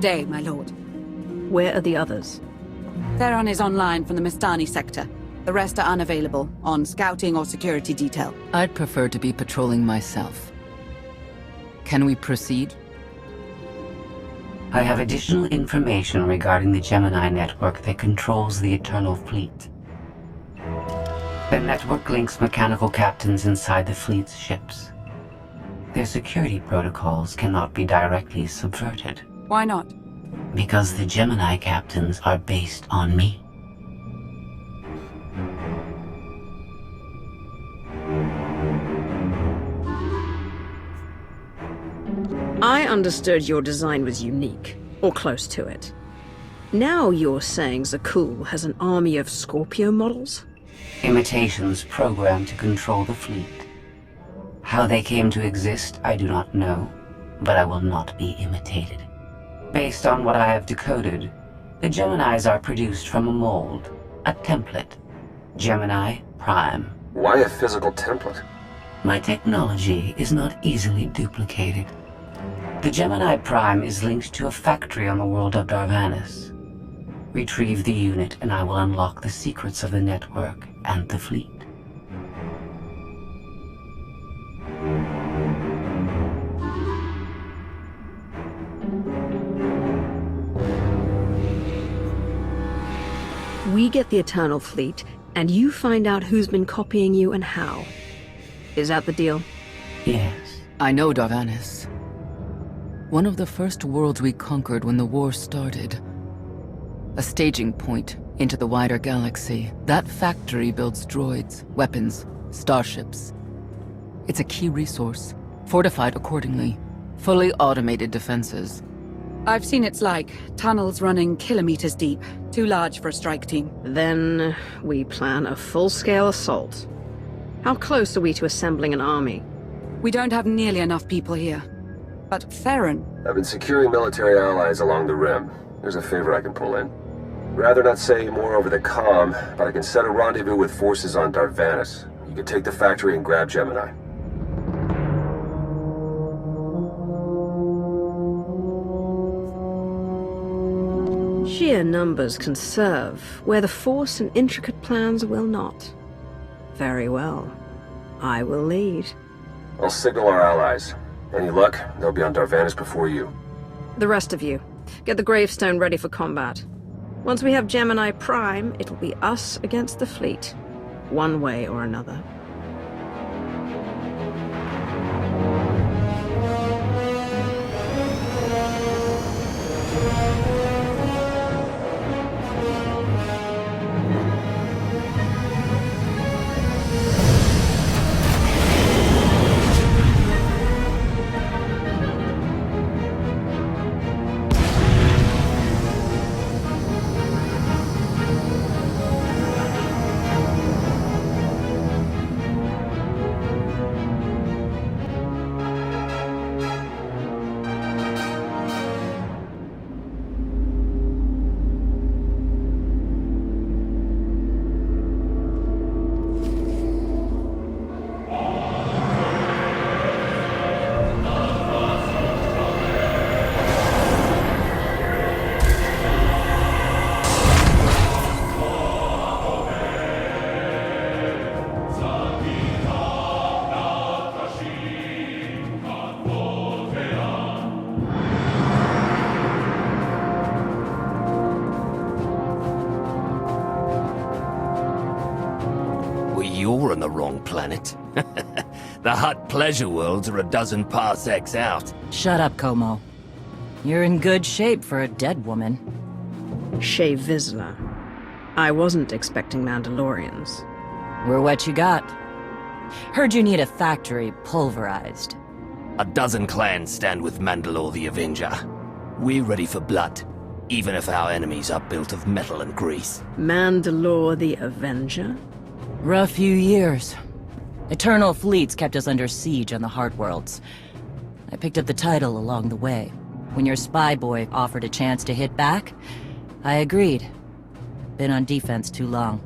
day, my lord. Where are the others? Theron is online from the Mistani sector. The rest are unavailable, on scouting or security detail. I'd prefer to be patrolling myself. Can we proceed? I have additional information regarding the Gemini network that controls the Eternal Fleet. The network links mechanical captains inside the fleet's ships. Their security protocols cannot be directly subverted. Why not? Because the Gemini captains are based on me. I understood your design was unique, or close to it. Now you're saying Zakuul has an army of Scorpio models? Imitations programmed to control the fleet. How they came to exist, I do not know, but I will not be imitated. Based on what I have decoded, the Geminis are produced from a mold, a template. Gemini Prime. Why a physical template? My technology is not easily duplicated. The Gemini Prime is linked to a factory on the world of Darvanis. Retrieve the unit and I will unlock the secrets of the network and the fleet. We get the Eternal Fleet, and you find out who's been copying you and how. Is that the deal? Yes. I know Darvanis. One of the first worlds we conquered when the war started. A staging point into the wider galaxy. That factory builds droids, weapons, starships. It's a key resource, fortified accordingly. Fully automated defenses. I've seen it's like tunnels running kilometers deep, too large for a strike team. Then we plan a full-scale assault. How close are we to assembling an army? We don't have nearly enough people here. But Theron... I've been securing military allies along the rim. There's a favor I can pull in. Rather not say more over the comm, but I can set a rendezvous with forces on Darvanis. You can take the factory and grab Gemini. Sheer numbers can serve, where the Force and intricate plans will not. Very well. I will lead. I'll signal our allies. Any luck, they'll be on Darvanis before you. The rest of you, get the gravestone ready for combat. Once we have Gemini Prime, it'll be us against the fleet. One way or another. You're on the wrong planet. The Hutt pleasure worlds are a dozen parsecs out. Shut up, Como. You're in good shape for a dead woman. Shay Vizsla. I wasn't expecting Mandalorians. We're what you got. Heard you need a factory pulverized. A dozen clans stand with Mandalore the Avenger. We're ready for blood, even if our enemies are built of metal and grease. Mandalore the Avenger? Rough few years. Eternal fleets kept us under siege on the Heart Worlds. I picked up the title along the way. When your spy boy offered a chance to hit back, I agreed. Been on defense too long.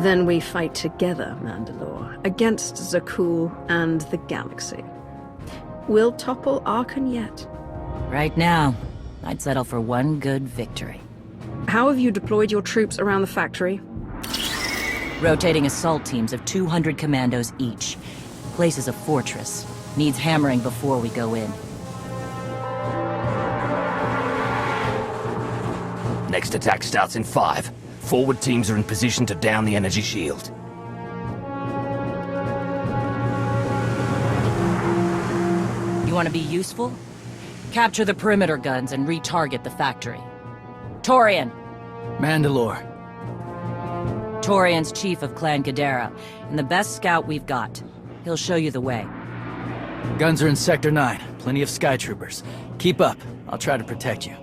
Then we fight together, Mandalore, against Zakuul and the galaxy. We'll topple Archon yet. Right now, I'd settle for one good victory. How have you deployed your troops around the factory? Rotating assault teams of 200 commandos each. Place is a fortress. Needs hammering before we go in. Next attack starts in 5. Forward teams are in position to down the energy shield. You want to be useful? Capture the perimeter guns and retarget the factory. Torian! Mandalore. Torian's chief of Clan Ghidorah, and the best scout we've got. He'll show you the way. Guns are in Sector 9. Plenty of skytroopers. Keep up. I'll try to protect you.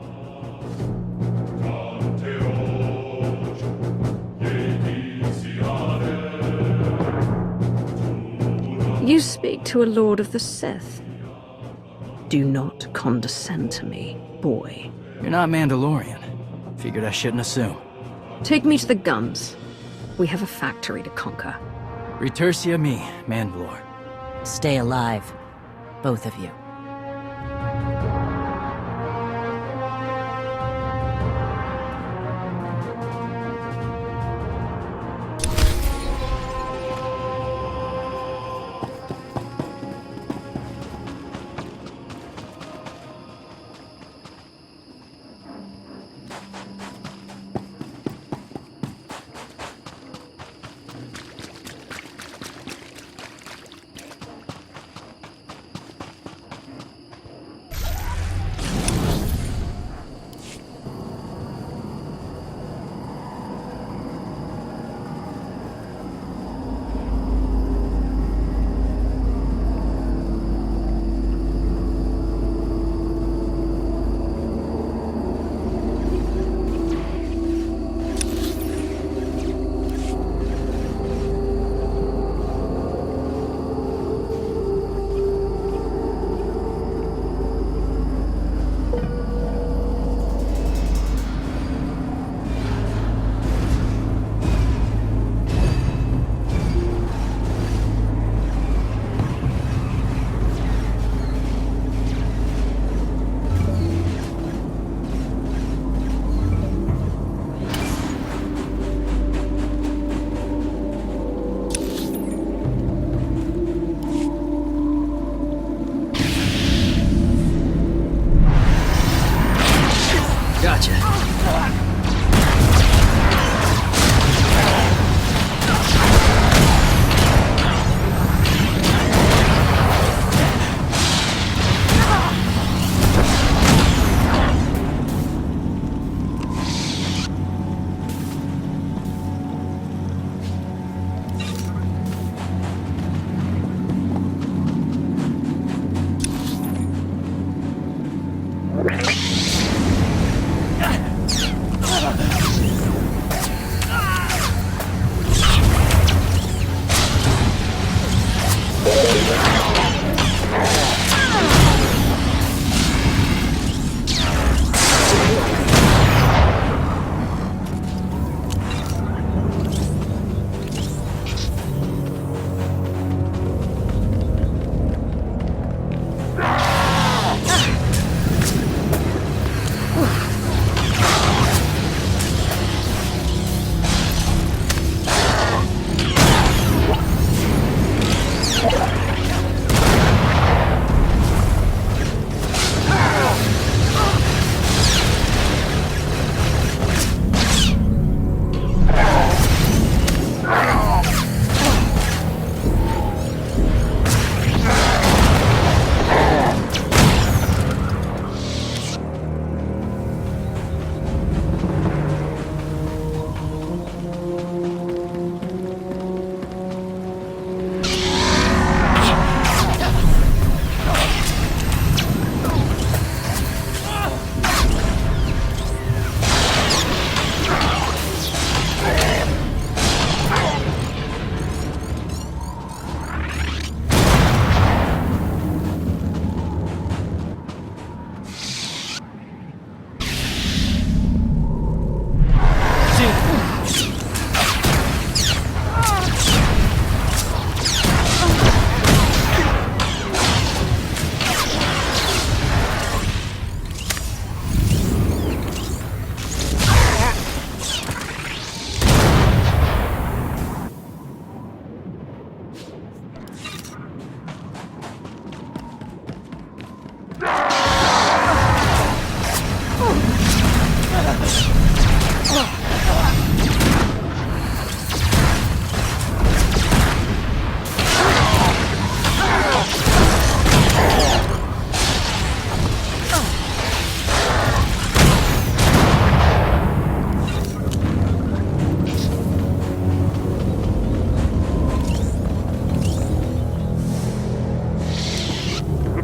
You speak to a Lord of the Sith. Do not condescend to me, boy. You're not Mandalorian. Figured I shouldn't assume. Take me to the guns. We have a factory to conquer. Retursia me, Mandalore. Stay alive, both of you.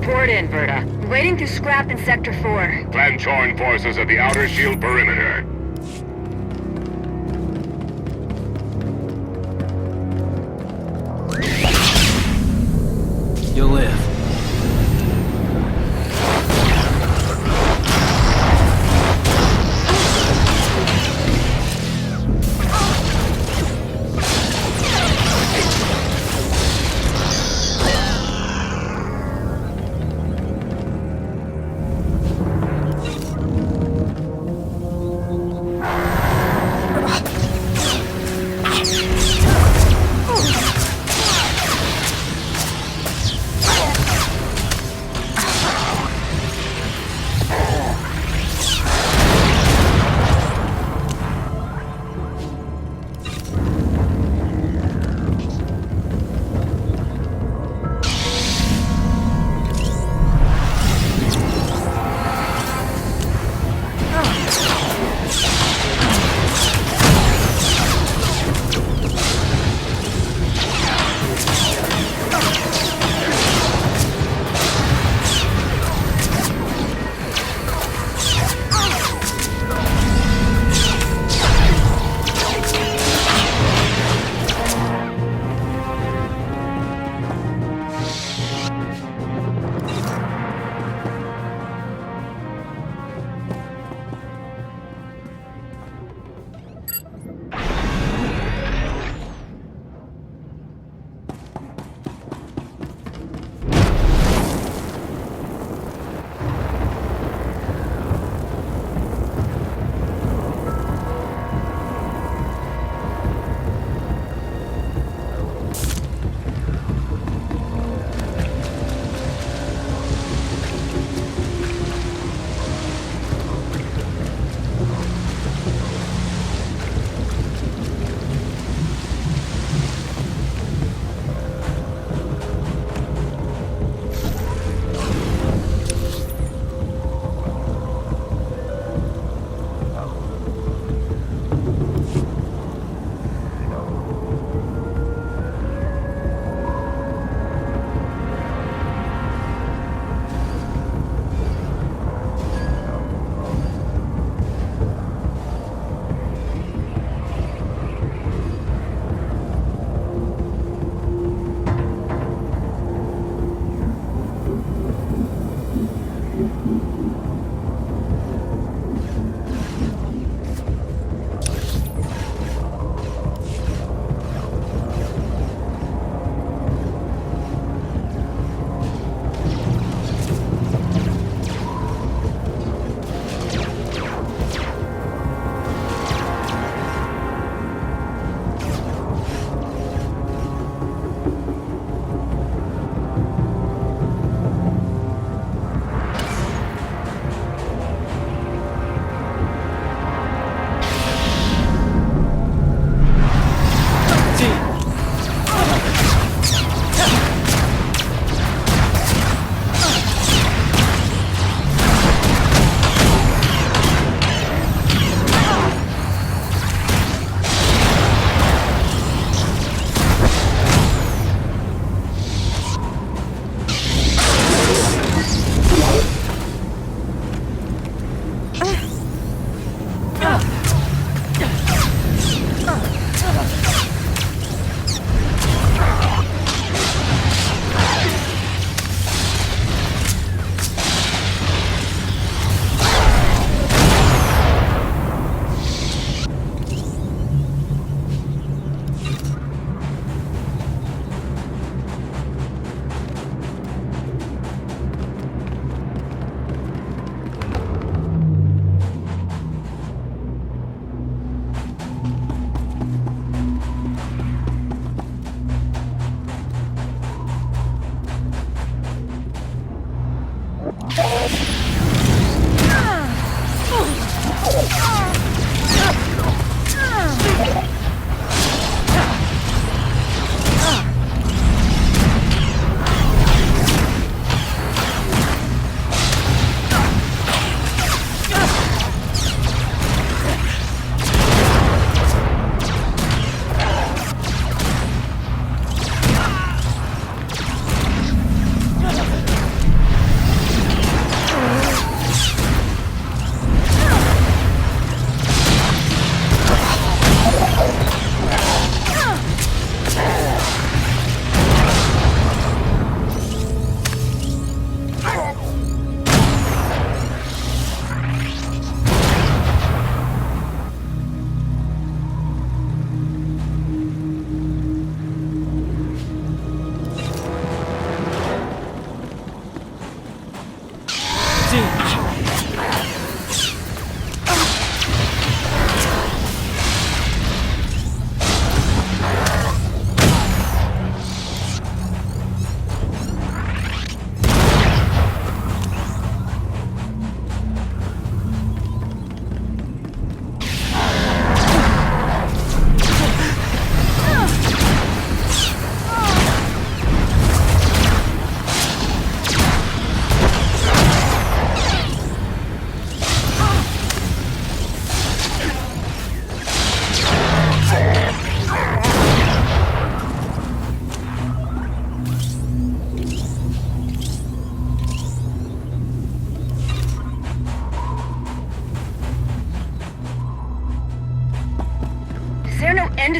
Report in, Berta. Waiting to scrap in Sector 4. Clan join forces at the outer shield perimeter. You'll live.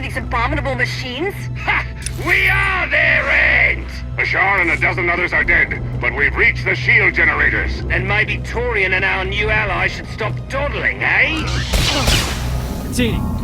these abominable machines? Ha! We are their end! Ashar and a dozen others are dead, but we've reached the shield generators. Then maybe Torian and our new ally should stop dawdling, eh? Teeny.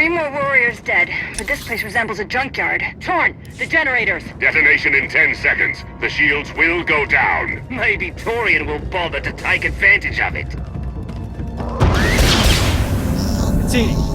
3 more warriors dead, but this place resembles a junkyard. Torn, the generators! Detonation in 10 seconds. The shields will go down. Maybe Torian will bother to take advantage of it. Continue.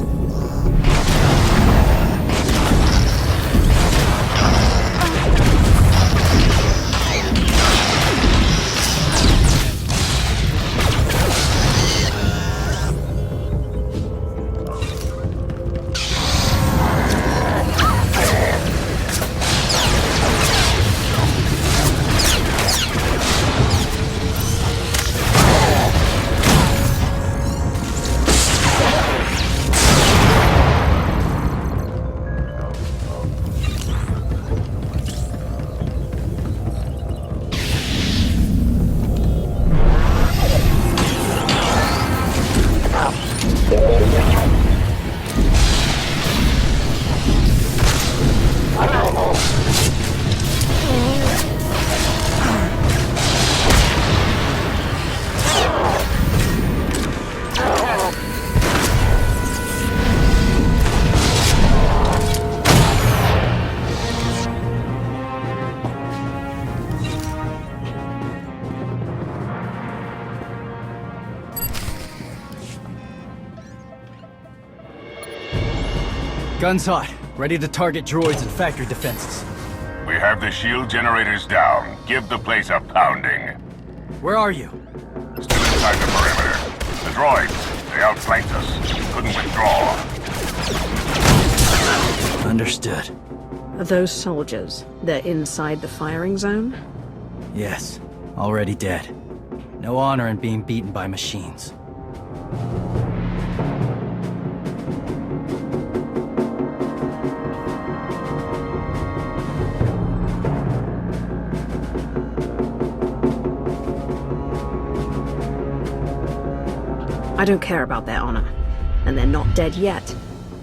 Guns hot. Ready to target droids and factory defenses. We have the shield generators down. Give the place a pounding. Where are you? Still inside the perimeter. The droids, they outflanked us. Couldn't withdraw. Understood. Are those soldiers? They're inside the firing zone? Yes. Already dead. No honor in being beaten by machines. I don't care about their honor. And they're not dead yet.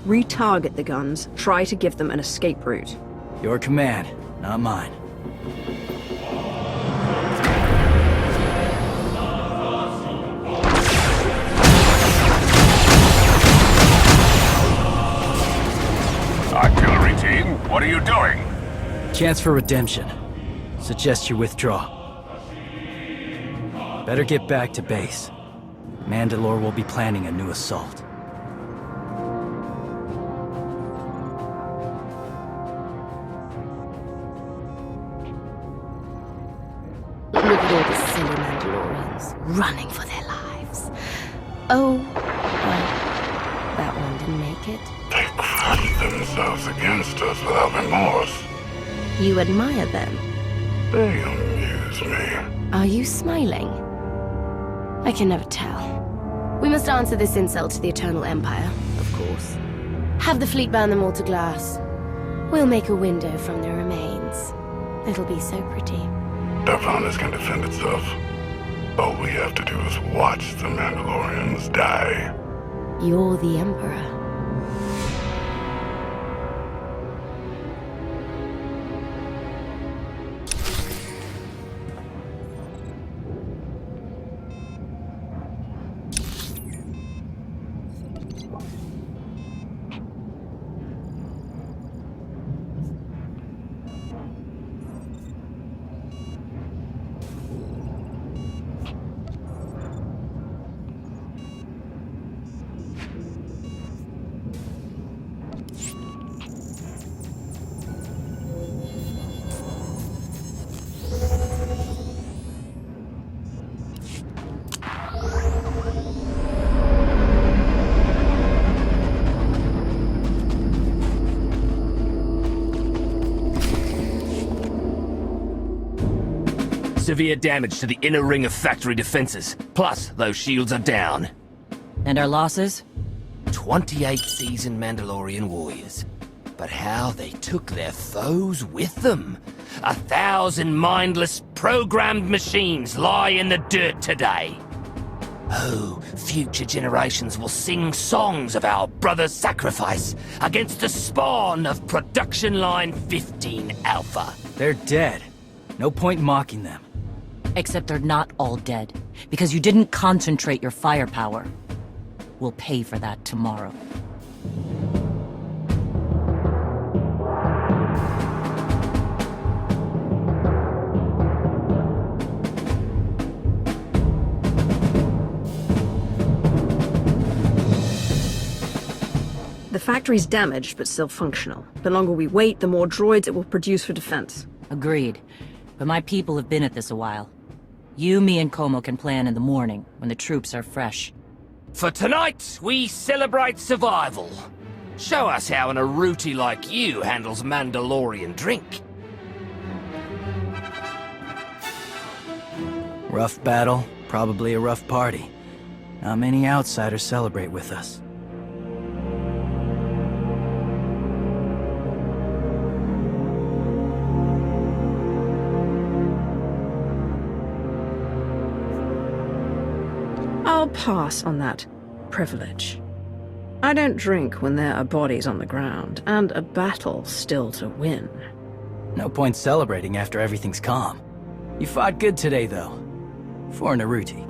Retarget the guns, try to give them an escape route. Your command, not mine. Artillery team, what are you doing? Chance for redemption. Suggest you withdraw. Better get back to base. Mandalore will be planning a new assault. Look at all the silly Mandalorians running for their lives. Oh, well, that one didn't make it. They crushed themselves against us without remorse. You admire them. They amuse me. Are you smiling? I can never tell. We must answer this insult to the Eternal Empire, of course. Have the fleet burn them all to glass. We'll make a window from their remains. It'll be so pretty. Davana's can defend itself. All we have to do is watch the Mandalorians die. You're the Emperor. Severe damage to the inner ring of factory defenses. Plus, those shields are down. And our losses? 28 seasoned Mandalorian warriors. But how they took their foes with them. 1,000 mindless, programmed machines lie in the dirt today. Oh, future generations will sing songs of our brother's sacrifice against the spawn of Production Line 15 Alpha. They're dead. No point mocking them. Except they're not all dead, because you didn't concentrate your firepower. We'll pay for that tomorrow. The factory's damaged, but still functional. The longer we wait, the more droids it will produce for defense. Agreed. But my people have been at this a while. You, me, and Como can plan in the morning, when the troops are fresh. For tonight, we celebrate survival. Show us how an Aruti like you handles Mandalorian drink. Rough battle, probably a rough party. Not many outsiders celebrate with us. I'll pass on that privilege. I don't drink when there are bodies on the ground, and a battle still to win. No point celebrating after everything's calm. You fought good today, though. For an Aruti.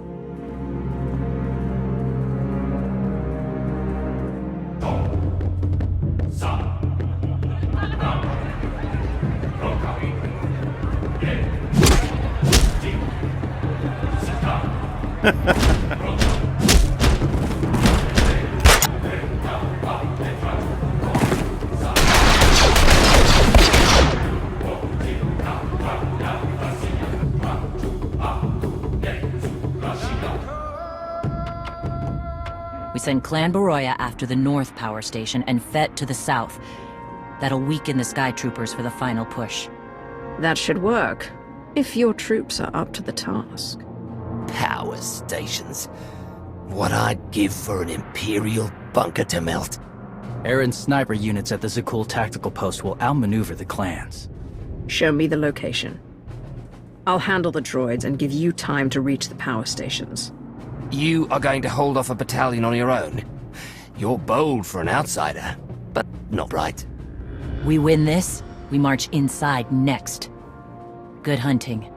We send Clan Baroya after the North Power Station and Fett to the south. That'll weaken the Skytroopers for the final push. That should work, if your troops are up to the task. Power stations. What I'd give for an Imperial bunker to melt. Aaron's sniper units at the Zakuul tactical post will outmaneuver the clans. Show me the location. I'll handle the droids and give you time to reach the power stations. You are going to hold off a battalion on your own. You're bold for an outsider, but not right. We win this, we march inside next. Good hunting.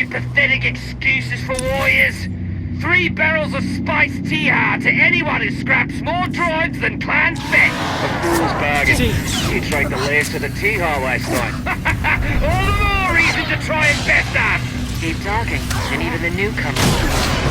you pathetic excuses for warriors? 3 barrels of spiced tea-ha to anyone who scraps more droids than Clan Fett. A fool's bargain. You tried the last of the tea-ha last night. All the more reason to try and best us! Keep talking, and even the newcomers.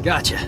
Gotcha.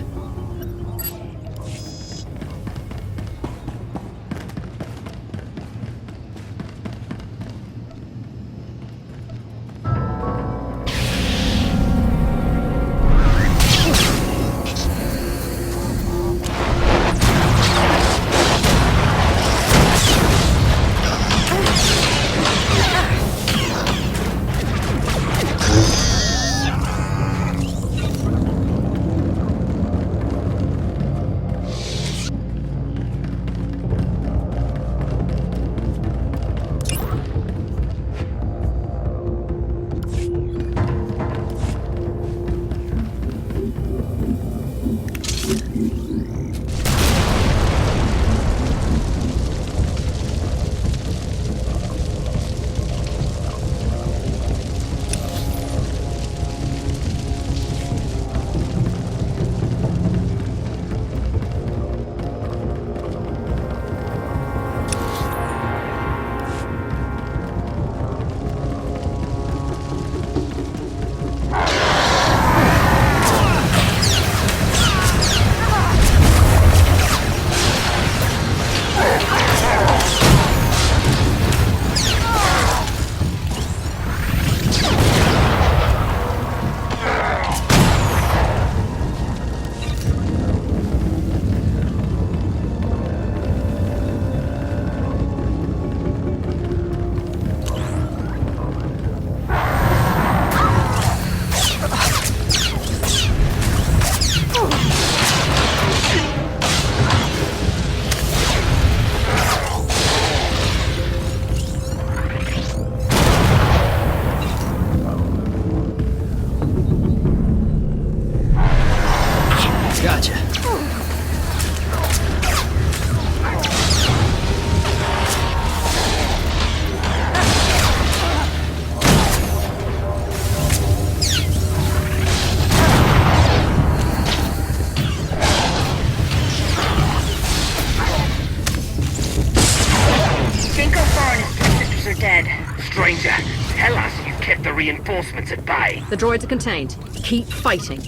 Stranger, tell us you kept the reinforcements at bay. The droids are contained. Keep fighting.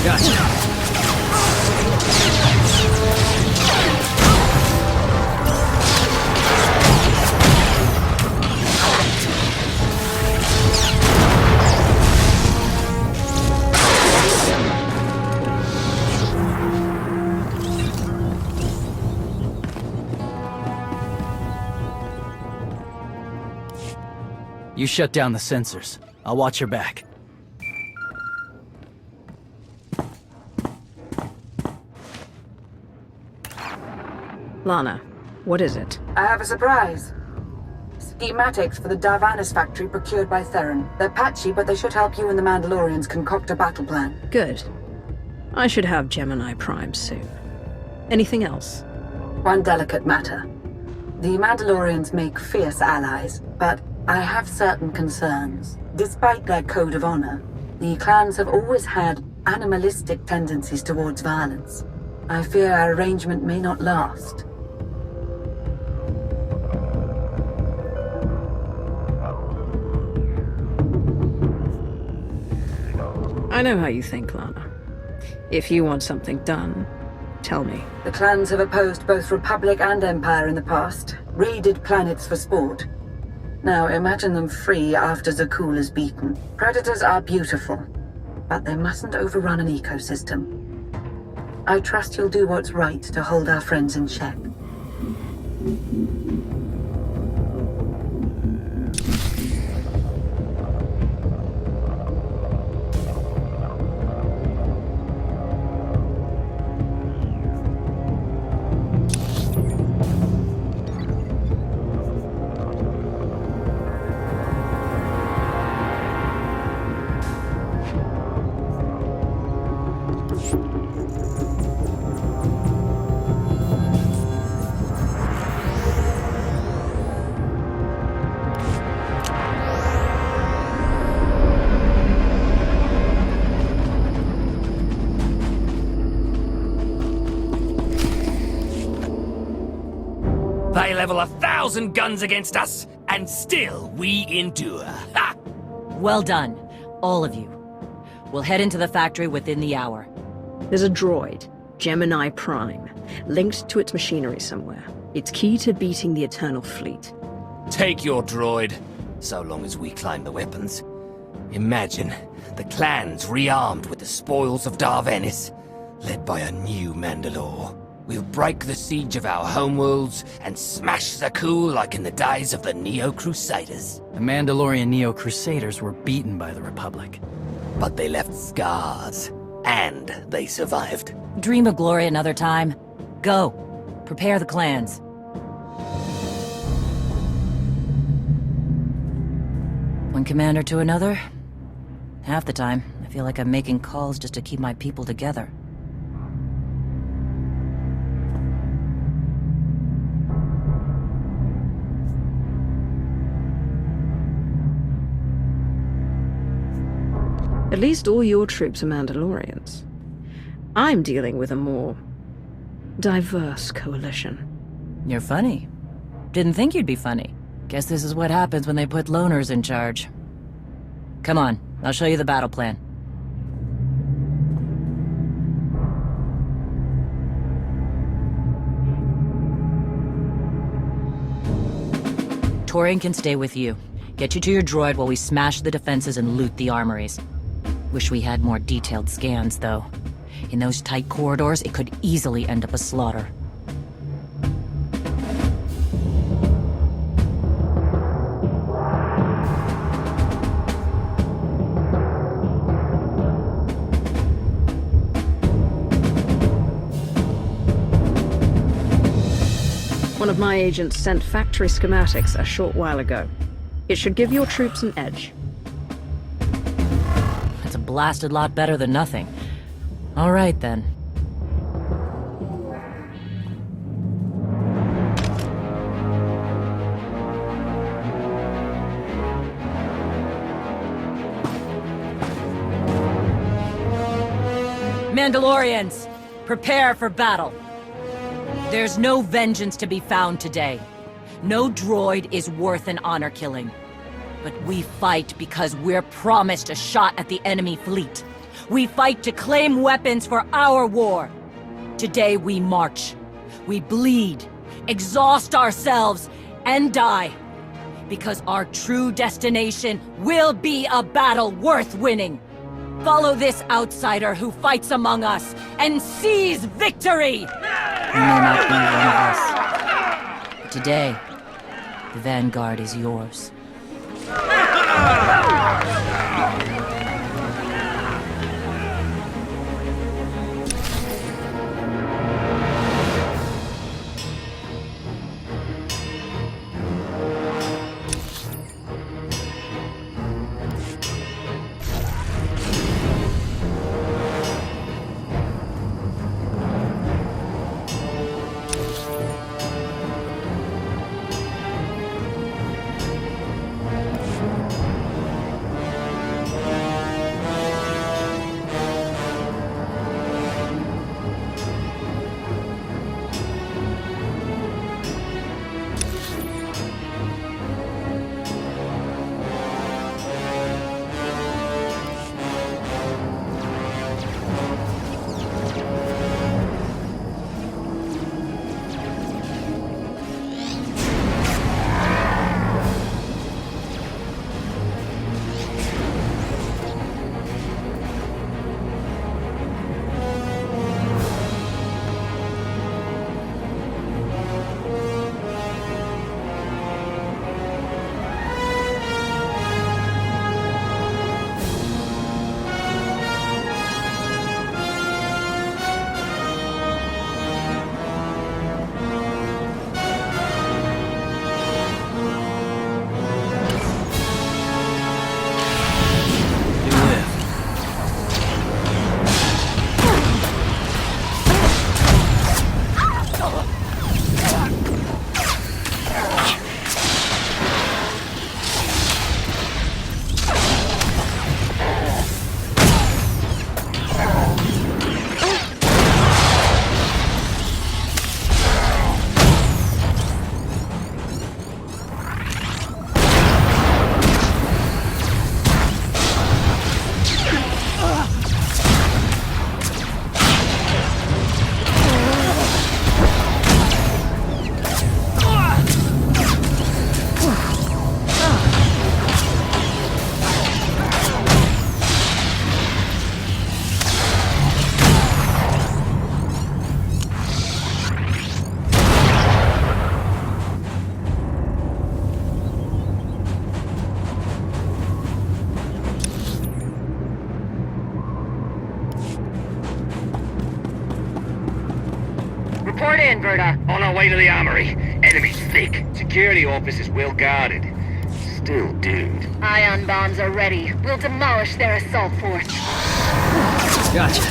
Gotcha. You shut down the sensors. I'll watch your back. Lana, what is it? I have a surprise. Schematics for the Darvanis factory procured by Theron. They're patchy, but they should help you and the Mandalorians concoct a battle plan. Good. I should have Gemini Prime soon. Anything else? One delicate matter. The Mandalorians make fierce allies, but I have certain concerns. Despite their code of honor, the clans have always had animalistic tendencies towards violence. I fear our arrangement may not last. I know how you think, Lana. If you want something done, tell me. The clans have opposed both Republic and Empire in the past, raided planets for sport. Now imagine them free after Zakuul is beaten. Predators are beautiful, but they mustn't overrun an ecosystem. I trust you'll do what's right to hold our friends in check. They level 1,000 guns against us, and still we endure. Ha! Well done, all of you. We'll head into the factory within the hour. There's a droid, Gemini Prime, linked to its machinery somewhere. It's key to beating the Eternal Fleet. Take your droid, so long as we climb the weapons. Imagine the clans rearmed with the spoils of Darvanis, led by a new Mandalore. We'll break the siege of our homeworlds and smash Zakuul like in the days of the Neo-Crusaders. The Mandalorian Neo-Crusaders were beaten by the Republic. But they left scars, and they survived. Dream of glory another time. Go. Prepare the clans. One commander to another. Half the time, I feel like I'm making calls just to keep my people together. At least all your troops are Mandalorians. I'm dealing with a more diverse coalition. You're funny. Didn't think you'd be funny. Guess this is what happens when they put loners in charge. Come on, I'll show you the battle plan. Torian can stay with you. Get you to your droid while we smash the defenses and loot the armories. Wish we had more detailed scans, though. In those tight corridors, it could easily end up a slaughter. One of my agents sent factory schematics a short while ago. It should give your troops an edge. It's a blasted lot better than nothing. All right, then. Mandalorians, prepare for battle. There's no vengeance to be found today. No droid is worth an honor killing. But we fight because we're promised a shot at the enemy fleet. We fight to claim weapons for our war. Today we march. We bleed, exhaust ourselves, and die. Because our true destination will be a battle worth winning. Follow this outsider who fights among us and seize victory! You may not be one of us. But today, the Vanguard is yours. Report in, Verda. On our way to the armory. Enemies thick. Security office is well guarded. Still doomed. Ion bombs are ready. We'll demolish their assault force. Gotcha.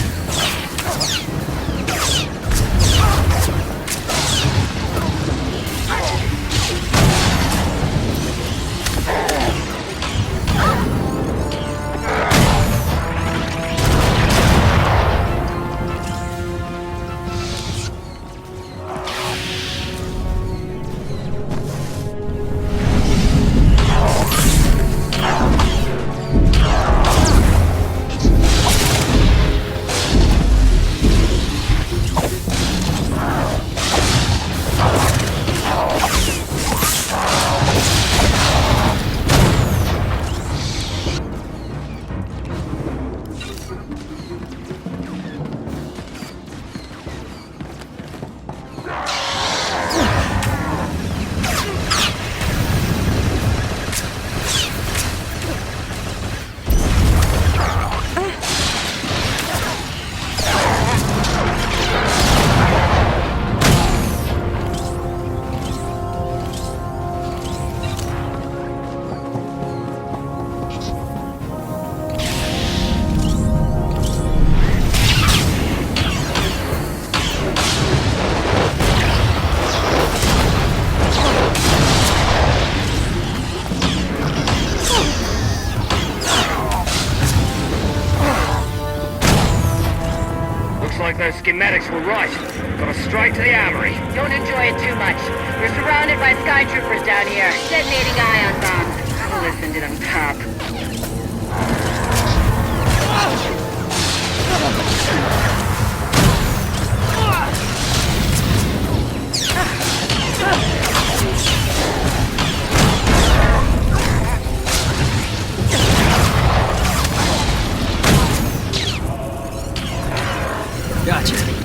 Those schematics were right. Got us straight to the armory. Don't enjoy it too much. We're surrounded by skytroopers down here, detonating ion bombs. Listen to them pop. Gotcha.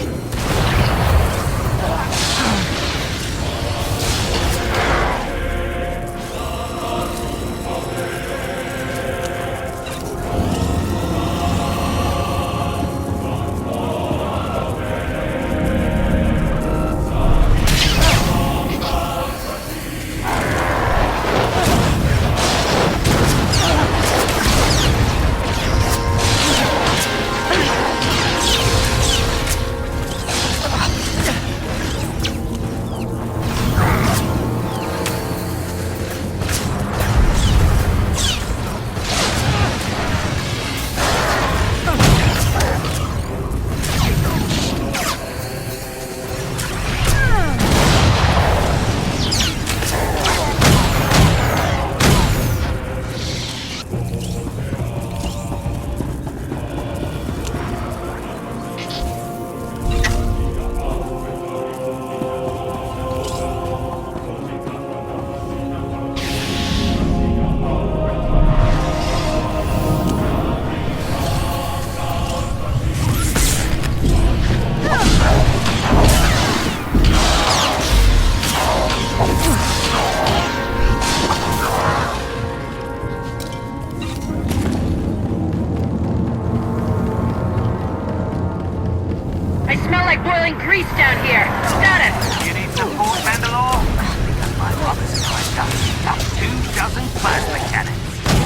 boiling grease down here. Status! You need support, Mandalore? Because my officer has got 24 plasma cannons.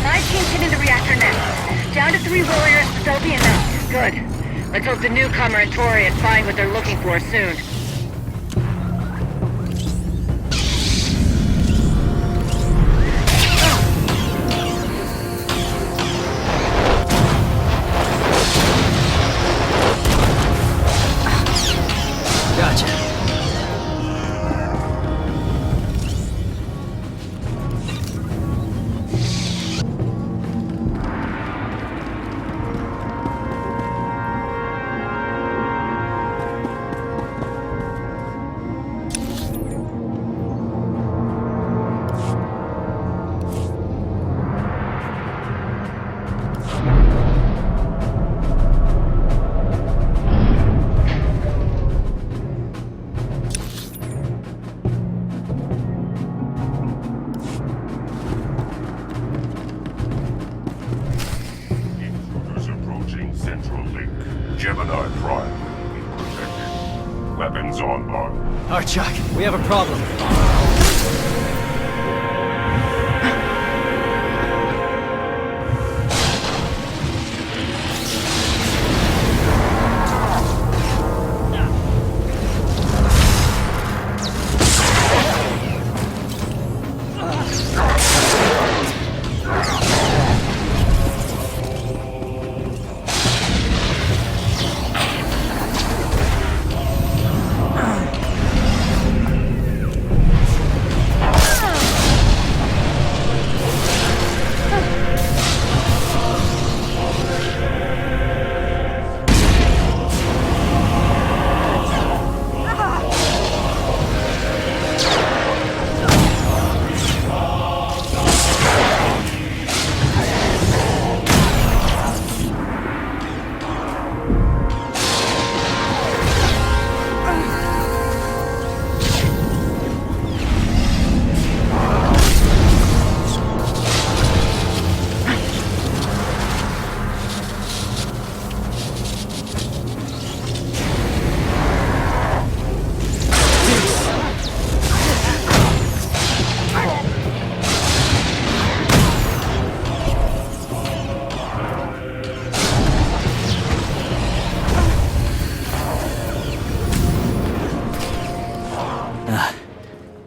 19 hit into reactor nest. Down to 3 warriors, but they'll be enough. Good. Let's hope the newcomer and Torian find what they're looking for soon. Gemini Prime will be protected. Weapons on board. Archuk, we have a problem.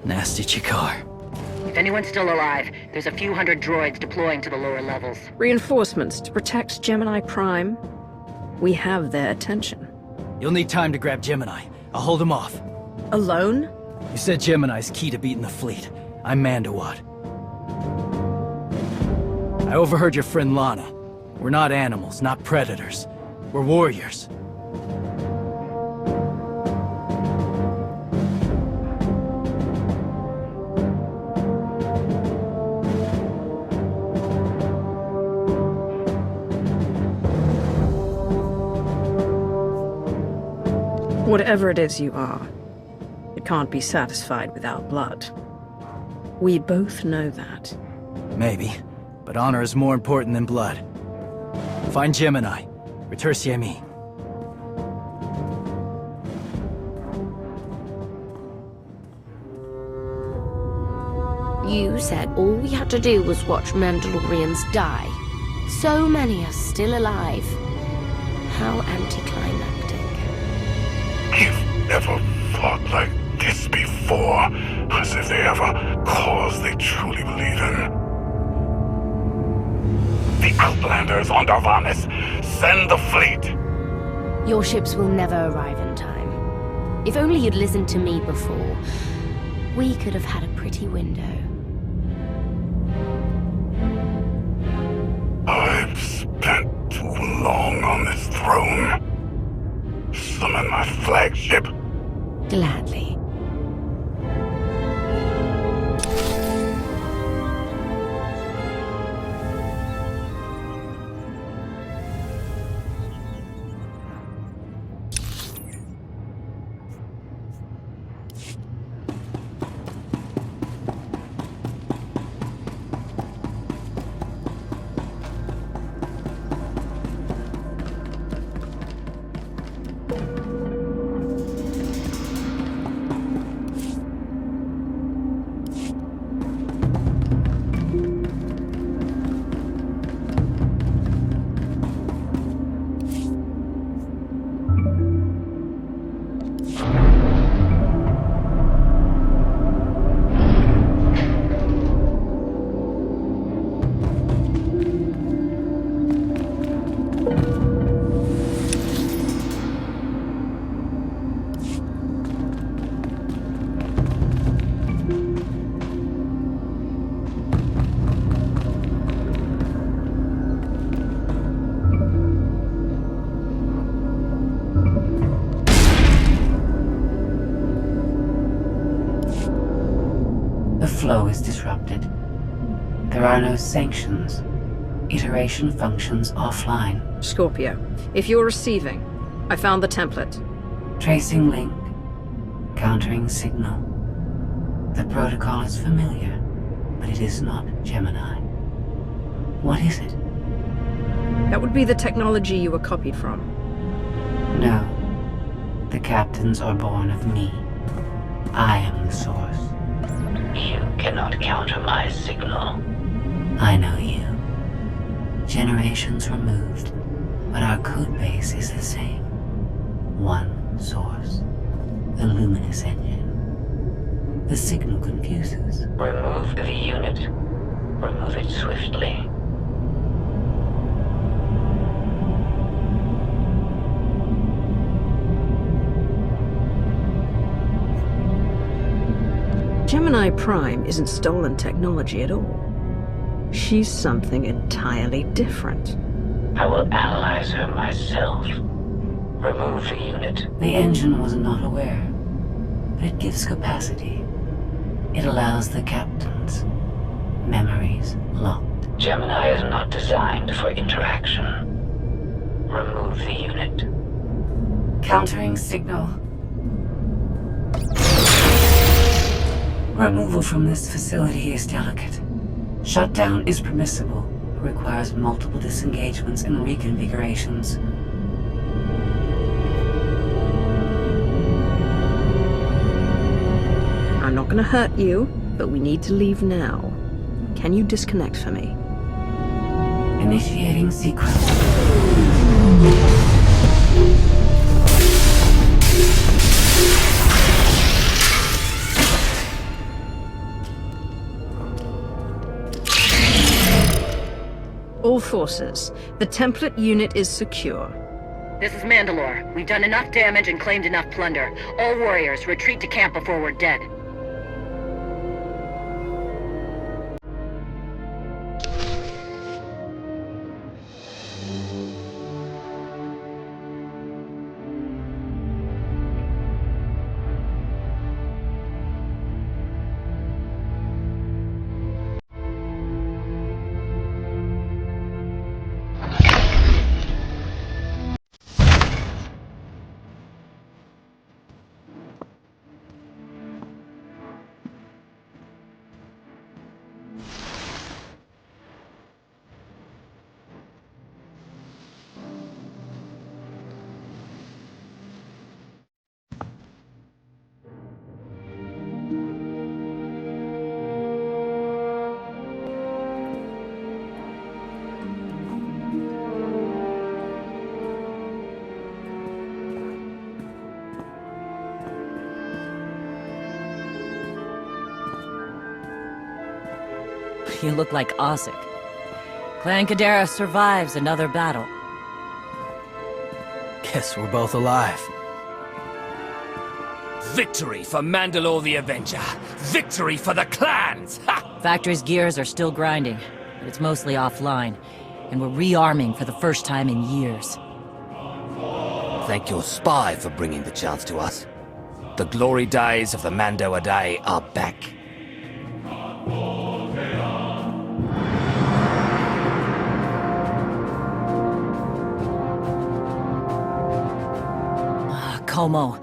Nasty Chikar. If anyone's still alive, there's a few hundred droids deploying to the lower levels. Reinforcements to protect Gemini Prime. We have their attention. You'll need time to grab Gemini. I'll hold him off. Alone? You said Gemini's key to beating the fleet. I'm Mandalore. I overheard your friend Lana. We're not animals, not predators. We're warriors. Whatever it is you are, it can't be satisfied without blood. We both know that. Maybe, but honor is more important than blood. Find Gemini. Retursiemi. You said all we had to do was watch Mandalorians die. So many are still alive. How anticlimactic. You've never fought like this before, as if they have a cause they truly believe in. The Outlanders on Darvanis, send the fleet! Your ships will never arrive in time. If only you'd listened to me before, we could have had a pretty window. I've spent too long on this throne. Summon my flagship. Gladly. Flow is disrupted. There are no sanctions. Iteration functions offline. Scorpio, if you're receiving, I found the template. Tracing link. Countering signal. The protocol is familiar, but it is not Gemini. What is it? That would be the technology you were copied from. No. The captains are born of me. I am the source. You cannot counter my signal. I know you. Generations removed, but our code base is the same. One source. The luminous engine. The signal confuses. Remove the unit. Remove it swiftly. Gemini Prime isn't stolen technology at all. She's something entirely different. I will analyze her myself. Remove the unit. The engine was not aware, but it gives capacity. It allows the captains. Memories locked. Gemini is not designed for interaction. Remove the unit. Countering signal. Removal from this facility is delicate. Shutdown is permissible, but requires multiple disengagements and reconfigurations. I'm not gonna hurt you, but we need to leave now. Can you disconnect for me? Initiating sequence. All forces, the template unit is secure. This is Mandalore. We've done enough damage and claimed enough plunder. All warriors, retreat to camp before we're dead. You look like Osik. Clan Kadera survives another battle. Guess we're both alive. Victory for Mandalore the Avenger! Victory for the clans! Ha! Factory's gears are still grinding, but it's mostly offline, and we're rearming for the first time in years. Thank your spy for bringing the chance to us. The glory days of the Mando Adae are back. Como,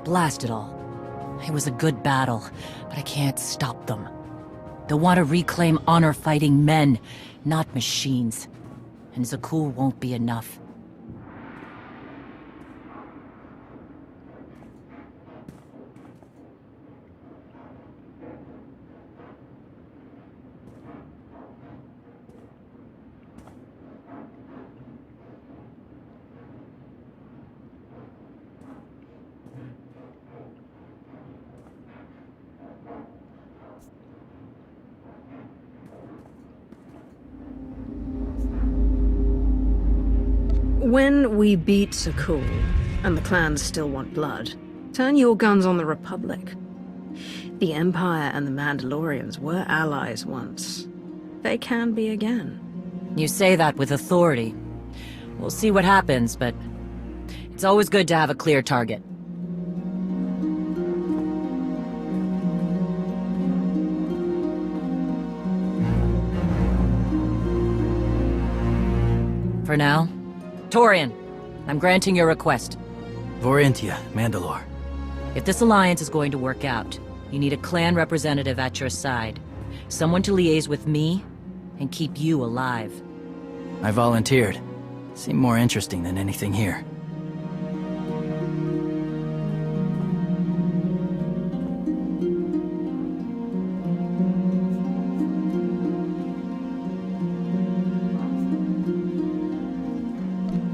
blast it all. It was a good battle, but I can't stop them. They want to reclaim honor-fighting men, not machines. And Zakuul won't be enough. When we beat Zakuul, and the clans still want blood, turn your guns on the Republic. The Empire and the Mandalorians were allies once. They can be again. You say that with authority. We'll see what happens, but it's always good to have a clear target. For now, Torian, I'm granting your request. Vorintia, Mandalore. If this alliance is going to work out, you need a clan representative at your side. Someone to liaise with me and keep you alive. I volunteered. Seemed more interesting than anything here.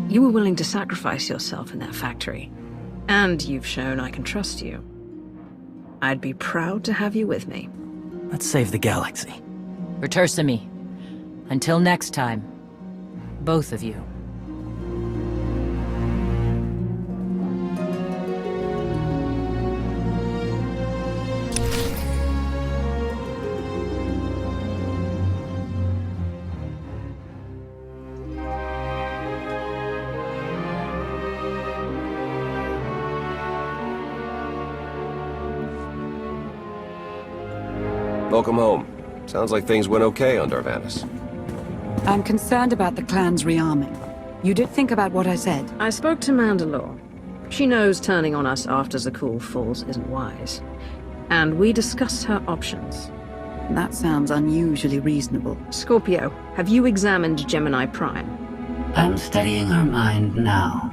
You were willing to sacrifice yourself in that factory, and you've shown I can trust you. I'd be proud to have you with me. Let's save the galaxy. Return to me. Until next time, both of you. Welcome home. Sounds like things went okay on Darvanis. I'm concerned about the clan's rearming. You did think about what I said? I spoke to Mandalore. She knows turning on us after Zakuul falls isn't wise. And we discussed her options. That sounds unusually reasonable. Scorpio, have you examined Gemini Prime? I'm studying her mind now.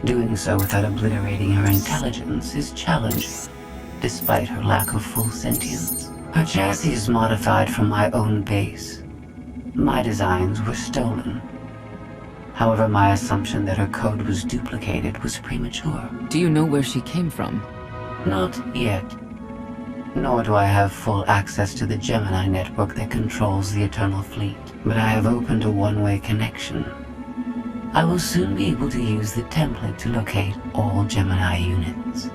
Doing so without obliterating her intelligence is challenging, despite her lack of full sentience. Her chassis is modified from my own base. My designs were stolen. However, my assumption that her code was duplicated was premature. Do you know where she came from? Not yet. Nor do I have full access to the Gemini network that controls the Eternal Fleet. But I have opened a one-way connection. I will soon be able to use the template to locate all Gemini units.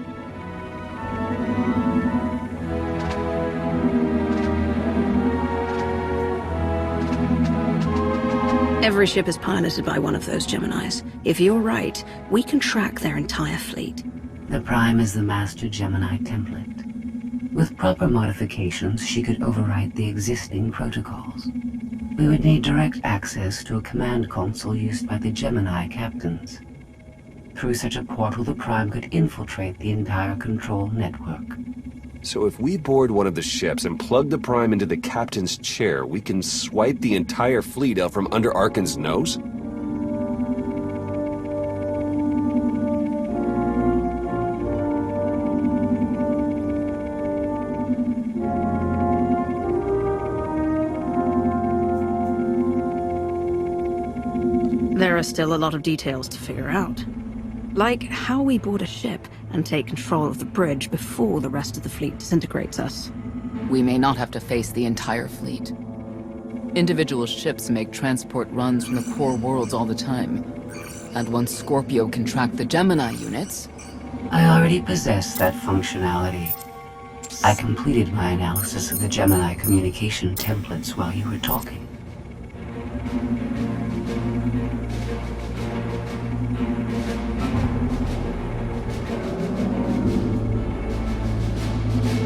Every ship is piloted by one of those Geminis. If you're right, we can track their entire fleet. The Prime is the master Gemini template. With proper modifications, she could overwrite the existing protocols. We would need direct access to a command console used by the Gemini captains. Through such a portal, the Prime could infiltrate the entire control network. So if we board one of the ships and plug the Prime into the captain's chair, we can swipe the entire fleet out from under Arkan's nose? There are still a lot of details to figure out. Like how we board a ship and take control of the bridge before the rest of the fleet disintegrates us. We may not have to face the entire fleet. Individual ships make transport runs from the core worlds all the time. And once Scorpio can track the Gemini units... I already possess that functionality. I completed my analysis of the Gemini communication templates while you were talking.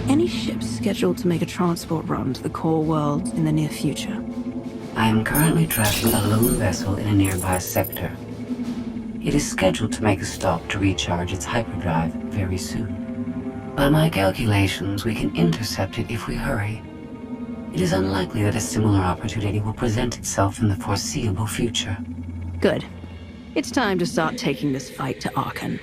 Any ships scheduled to make a transport run to the core worlds in the near future? I am currently tracking a lone vessel in a nearby sector. It is scheduled to make a stop to recharge its hyperdrive very soon. By my calculations, we can intercept it if we hurry. It is unlikely that a similar opportunity will present itself in the foreseeable future. Good. It's time to start taking this fight to Archon.